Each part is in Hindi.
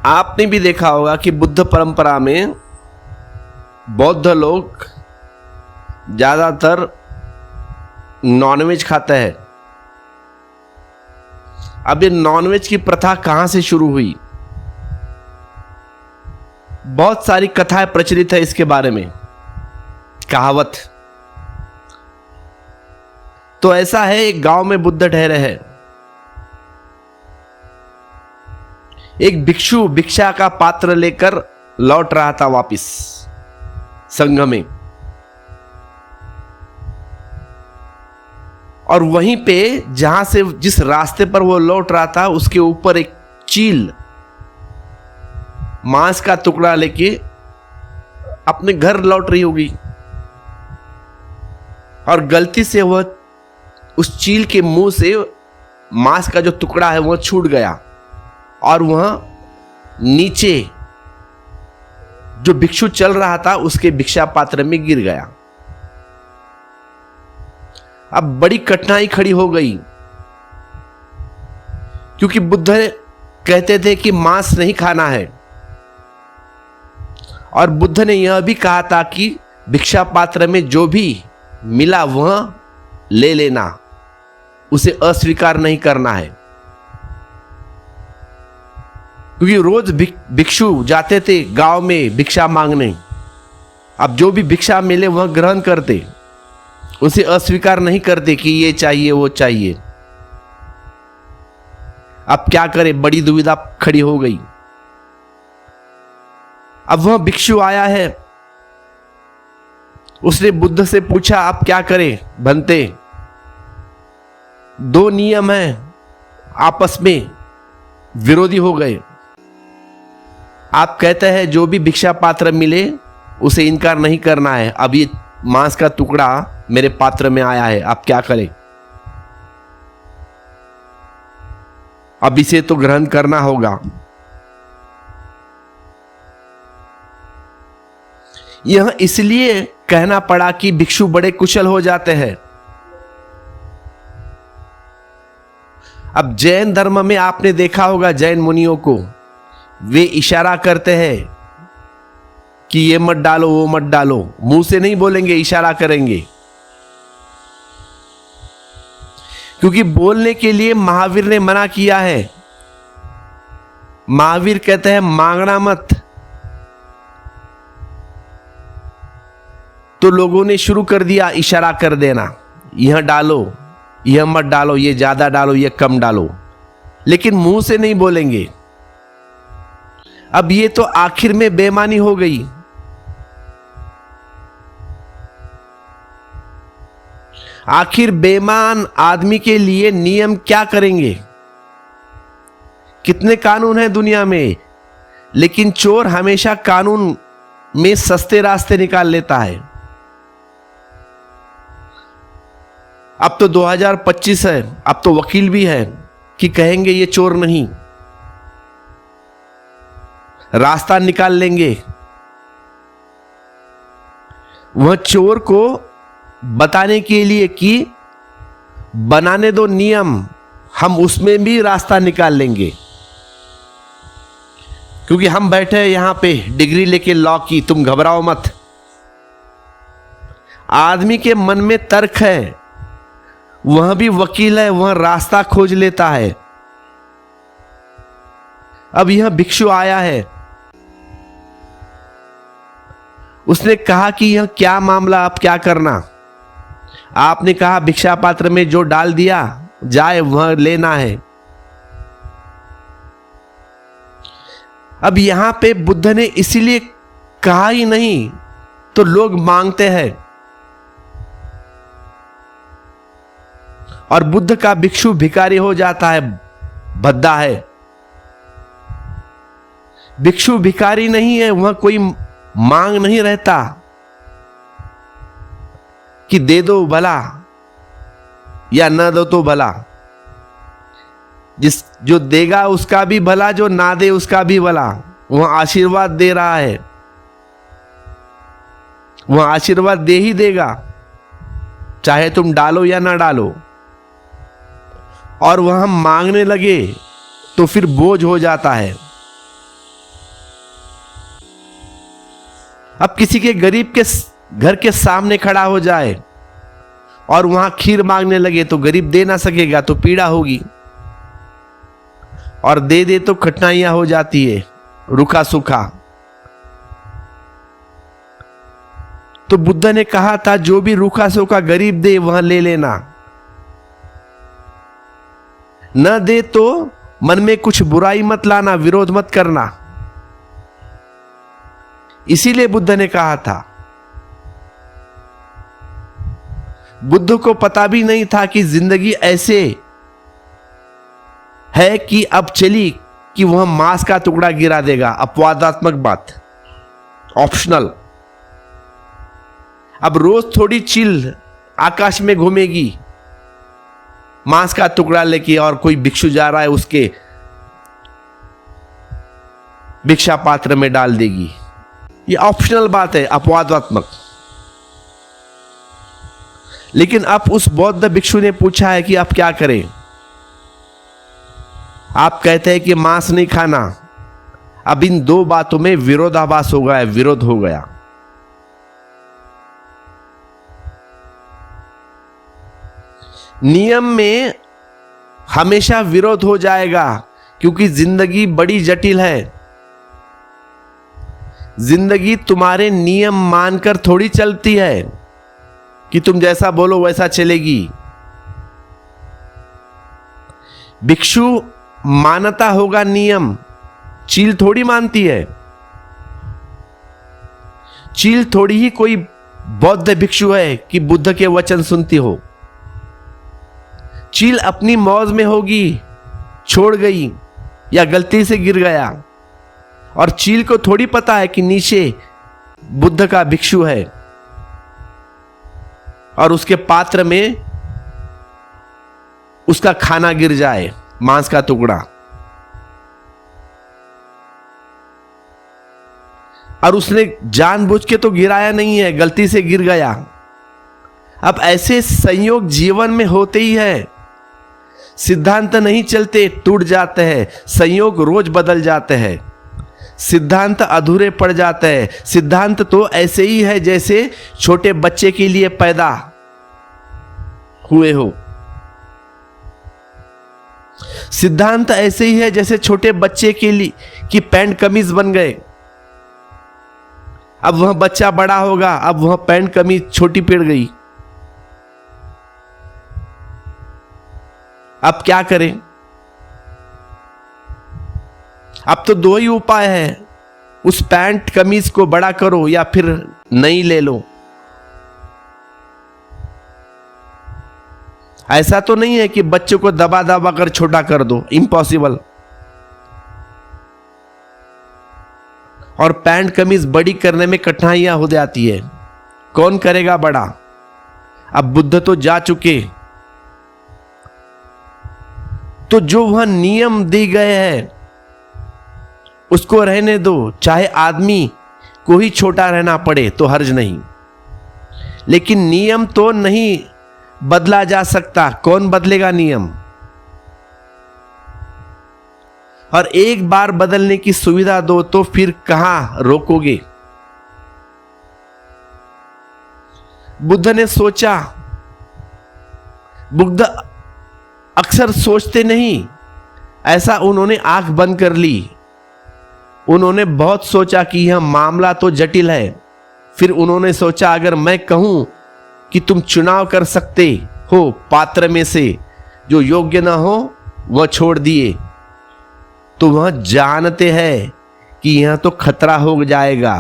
आपने भी देखा होगा कि बुद्ध परंपरा में बौद्ध लोग ज्यादातर नॉनवेज खाते हैं। अब ये नॉनवेज की प्रथा कहां से शुरू हुई? बहुत सारी कथाएं प्रचलित है इसके बारे में, कहावत। तो ऐसा है, एक गांव में बुद्ध ठहरे हैं। एक भिक्षु भिक्षा का पात्र लेकर लौट रहा था वापिस संघ में, और वहीं पे जहां से जिस रास्ते पर वो लौट रहा था उसके ऊपर एक चील मांस का टुकड़ा लेके अपने घर लौट रही होगी, और गलती से वह उस चील के मुंह से मांस का जो टुकड़ा है वह छूट गया और वह नीचे जो भिक्षु चल रहा था उसके भिक्षा पात्र में गिर गया। अब बड़ी कठिनाई खड़ी हो गई, क्योंकि बुद्ध कहते थे कि मांस नहीं खाना है, और बुद्ध ने यह भी कहा था कि भिक्षा पात्र में जो भी मिला वह ले लेना, उसे अस्वीकार नहीं करना है। क्योंकि रोज भिक्षु जाते थे गांव में भिक्षा मांगने, अब जो भी भिक्षा मिले वह ग्रहण करते, उसे अस्वीकार नहीं करते कि ये चाहिए वो चाहिए। अब क्या करें, बड़ी दुविधा खड़ी हो गई। अब वह भिक्षु आया है, उसने बुद्ध से पूछा आप क्या करें बनते? दो नियम हैं, आपस में विरोधी हो गए। आप कहते हैं जो भी भिक्षा पात्र मिले उसे इनकार नहीं करना है, अब ये मांस का टुकड़ा मेरे पात्र में आया है, आप क्या करें? अब इसे तो ग्रहण करना होगा। यह इसलिए कहना पड़ा कि भिक्षु बड़े कुशल हो जाते हैं। अब जैन धर्म में आपने देखा होगा, जैन मुनियों को वे इशारा करते हैं कि ये मत डालो वो मत डालो, मुंह से नहीं बोलेंगे, इशारा करेंगे। क्योंकि बोलने के लिए महावीर ने मना किया है। महावीर कहते हैं मांगना मत। तो लोगों ने शुरू कर दिया इशारा कर देना, यह डालो यह मत डालो, ये ज्यादा डालो ये कम डालो, लेकिन मुंह से नहीं बोलेंगे। अब ये तो आखिर में बेईमानी हो गई। आखिर बेईमान आदमी के लिए नियम क्या करेंगे? कितने कानून हैं दुनिया में, लेकिन चोर हमेशा कानून में सस्ते रास्ते निकाल लेता है। अब तो 2025 है, अब तो वकील भी है कि कहेंगे ये चोर नहीं, रास्ता निकाल लेंगे। वह चोर को बताने के लिए कि बनाने दो नियम, हम उसमें भी रास्ता निकाल लेंगे। क्योंकि हम बैठे हैं यहां पे डिग्री लेके लॉ की, तुम घबराओ मत। आदमी के मन में तर्क है, वह भी वकील है, वह रास्ता खोज लेता है। अब यह भिक्षु आया है, उसने कहा कि यह क्या मामला, आप क्या करना? आपने कहा भिक्षा पात्र में जो डाल दिया जाए वह लेना है। अब यहां पे बुद्ध ने इसीलिए कहा ही नहीं, तो लोग मांगते हैं। और बुद्ध का भिक्षु भिखारी हो जाता है, भद्दा है। भिक्षु भिखारी नहीं है, वह कोई मांग नहीं रहता कि दे दो भला या न दो तो भला। जो देगा उसका भी भला, जो ना दे उसका भी भला। वह आशीर्वाद दे रहा है, वह आशीर्वाद दे ही देगा, चाहे तुम डालो या ना डालो। और वह हम मांगने लगे तो फिर बोझ हो जाता है। अब किसी के गरीब के घर के सामने खड़ा हो जाए और वहां खीर मांगने लगे तो गरीब दे ना सकेगा तो पीड़ा होगी, और दे दे तो कठिनाइयां हो जाती है, रूखा सूखा। तो बुद्ध ने कहा था जो भी रूखा सूखा गरीब दे वह ले लेना, न दे तो मन में कुछ बुराई मत लाना, विरोध मत करना। इसीलिए बुद्ध ने कहा था। बुद्ध को पता भी नहीं था कि जिंदगी ऐसे है कि अब चली कि वह मांस का टुकड़ा गिरा देगा। अपवादात्मक बात, ऑप्शनल। अब रोज थोड़ी चील आकाश में घूमेगी मांस का टुकड़ा लेके, और कोई भिक्षु जा रहा है उसके भिक्षा पात्र में डाल देगी। ये ऑप्शनल बात है, अपवादात्मक। लेकिन अब उस बौद्ध भिक्षु ने पूछा है कि आप क्या करें। आप कहते हैं कि मांस नहीं खाना। अब इन दो बातों में विरोधाभास हो गया, विरोध हो गया। नियम में हमेशा विरोध हो जाएगा, क्योंकि जिंदगी बड़ी जटिल है। जिंदगी तुम्हारे नियम मानकर थोड़ी चलती है कि तुम जैसा बोलो वैसा चलेगी। भिक्षु मानता होगा नियम, चील थोड़ी मानती है। चील थोड़ी ही कोई बौद्ध भिक्षु है कि बुद्ध के वचन सुनती हो। चील अपनी मौज में होगी, छोड़ गई या गलती से गिर गया, और चील को थोड़ी पता है कि नीचे बुद्ध का भिक्षु है और उसके पात्र में उसका खाना गिर जाए, मांस का टुकड़ा, और उसने जानबूझ के तो गिराया नहीं है, गलती से गिर गया। अब ऐसे संयोग जीवन में होते ही है। सिद्धांत नहीं चलते, टूट जाते हैं। संयोग रोज बदल जाते हैं। सिद्धांत अधूरे पड़ जाते हैं। सिद्धांत तो ऐसे ही है जैसे छोटे बच्चे के लिए पैदा हुए हो। सिद्धांत ऐसे ही है जैसे छोटे बच्चे के लिए कि पैंट कमीज बन गए। अब वह बच्चा बड़ा होगा, अब वह पैंट कमीज छोटी पड़ गई। अब क्या करें? अब तो दो ही उपाय है, उस पैंट कमीज को बड़ा करो या फिर नई ले लो। ऐसा तो नहीं है कि बच्चों को दबा दबा कर छोटा कर दो, इम्पॉसिबल। और पैंट कमीज बड़ी करने में कठिनाइयां हो जाती है, कौन करेगा बड़ा? अब बुद्ध तो जा चुके, तो जो वह नियम दिए गए हैं उसको रहने दो। चाहे आदमी को ही छोटा रहना पड़े तो हर्ज नहीं, लेकिन नियम तो नहीं बदला जा सकता। कौन बदलेगा नियम? और एक बार बदलने की सुविधा दो तो फिर कहां रोकोगे? बुद्ध ने सोचा, बुद्ध अक्सर सोचते नहीं, ऐसा उन्होंने आंख बंद कर ली। उन्होंने बहुत सोचा कि यह मामला तो जटिल है। फिर उन्होंने सोचा अगर मैं कहूं कि तुम चुनाव कर सकते हो पात्र में से, जो योग्य ना हो वह छोड़ दिए, तो वह जानते हैं कि यह तो खतरा हो जाएगा।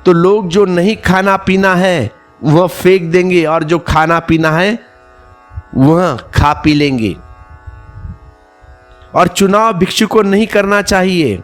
तो लोग जो नहीं खाना पीना है वह फेंक देंगे, और जो खाना पीना है वह खा पी लेंगे। और चुनाव भिक्षु को नहीं करना चाहिए।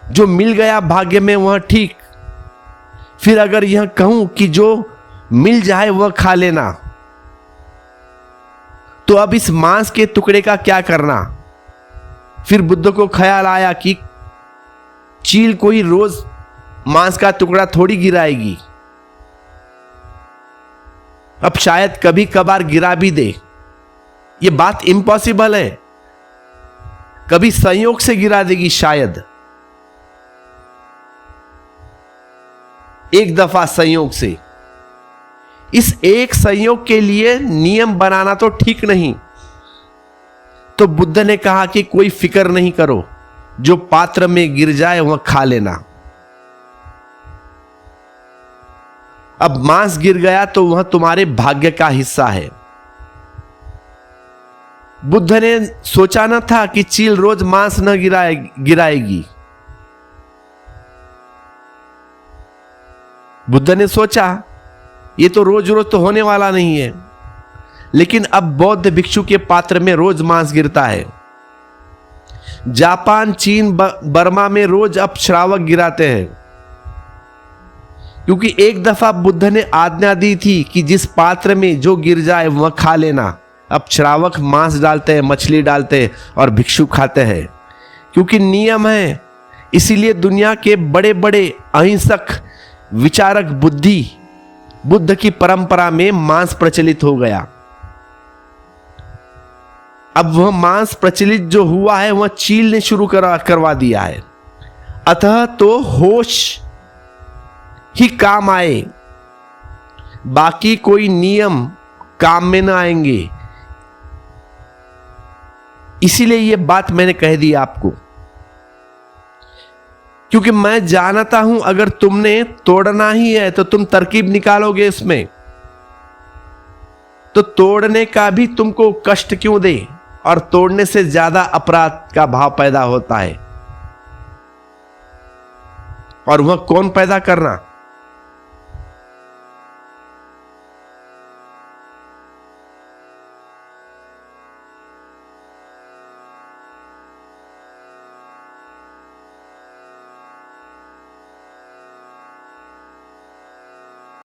जो मिल गया भाग्य में वह ठीक। फिर अगर यह कहूं कि जो मिल जाए वह खा लेना, तो अब इस मांस के टुकड़े का क्या करना? फिर बुद्ध को ख्याल आया कि चील कोई रोज मांस का टुकड़ा थोड़ी गिराएगी। अब शायद कभी कभार गिरा भी दे, यह बात इम्पॉसिबल है। कभी संयोग से गिरा देगी शायद। एक दफा संयोग से। इस एक संयोग के लिए नियम बनाना तो ठीक नहीं। तो बुद्ध ने कहा कि कोई फिक्र नहीं करो, जो पात्र में गिर जाए वह खा लेना। अब मांस गिर गया तो वह तुम्हारे भाग्य का हिस्सा है। बुद्ध ने सोचा न था कि चील रोज मांस न गिराएगी। बुद्ध ने सोचा ये तो रोज रोज तो होने वाला नहीं है, लेकिन अब बौद्ध भिक्षु के पात्र में रोज मांस गिरता है। जापान, चीन, बर्मा में रोज अब श्रावक गिराते हैं, क्योंकि एक दफा बुद्ध ने आज्ञा दी थी कि जिस पात्र में जो गिर जाए वह खा लेना। अब श्रावक मांस डालते हैं, मछली डालते हैं और भिक्षु खाते हैं, क्योंकि नियम है। इसीलिए दुनिया के बड़े बड़े अहिंसक विचारक बुद्ध की परंपरा में मांस प्रचलित हो गया। अब वह मांस प्रचलित जो हुआ है वह चील ने शुरू करवा दिया है। अतः तो होश ही काम आए, बाकी कोई नियम काम में ना आएंगे। इसीलिए यह बात मैंने कह दी आपको, क्योंकि मैं जानता हूं अगर तुमने तोड़ना ही है तो तुम तरकीब निकालोगे इसमें, तो तोड़ने का भी तुमको कष्ट क्यों दे, और तोड़ने से ज्यादा अपराध का भाव पैदा होता है। और वह कौन पैदा करना?